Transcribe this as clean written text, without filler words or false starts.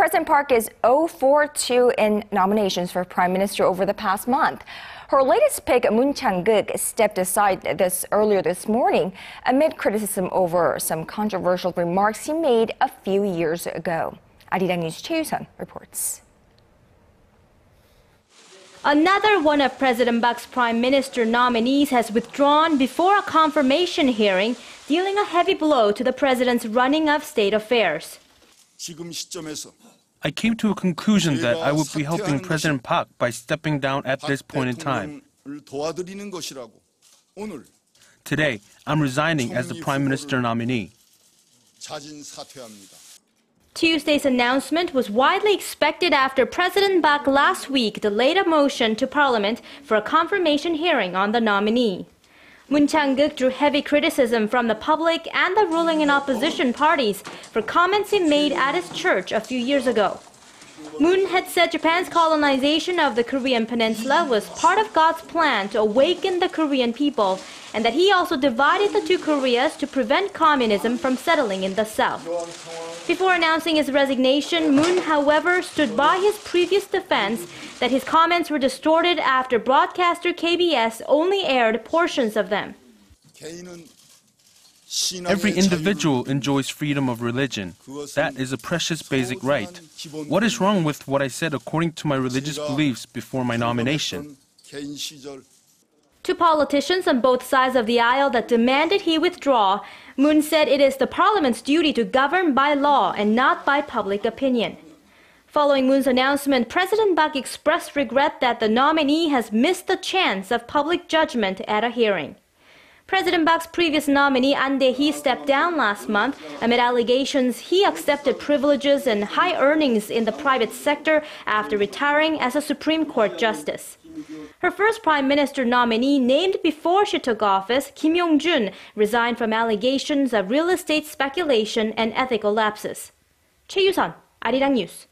President Park is 0-4-2 in nominations for Prime Minister over the past month. Her latest pick, Chang-keuk, stepped aside earlier this morning amid criticism over some controversial remarks he made a few years ago. Arirang News Choi reports. Another one of President Park's Prime Minister nominees has withdrawn before a confirmation hearing, dealing a heavy blow to the president's running of state affairs. I came to a conclusion that I would be helping President Park by stepping down at this point in time. Today, I'm resigning as the Prime Minister nominee. Tuesday's announcement was widely expected after President Park last week delayed a motion to Parliament for a confirmation hearing on the nominee. Chang-keuk drew heavy criticism from the public and the ruling and opposition parties for comments he made at his church a few years ago. Moon had said Japan's colonization of the Korean peninsula was part of God's plan to awaken the Korean people, and that he also divided the two Koreas to prevent communism from settling in the south. Before announcing his resignation, Moon, however, stood by his previous defense that his comments were distorted after broadcaster KBS only aired portions of them. Every individual enjoys freedom of religion. That is a precious basic right. What is wrong with what I said according to my religious beliefs before my nomination? To politicians on both sides of the aisle that demanded he withdraw, Moon said it is the parliament's duty to govern by law and not by public opinion. Following Moon's announcement, President Park expressed regret that the nominee has missed the chance of public judgment at a hearing. President Park's previous nominee An Dae-hee stepped down last month amid allegations he accepted privileges and high earnings in the private sector after retiring as a Supreme Court justice. Her first Prime Minister nominee named before she took office, Kim Yong-jun, resigned from allegations of real estate speculation and ethical lapses. Choi, Arirang News.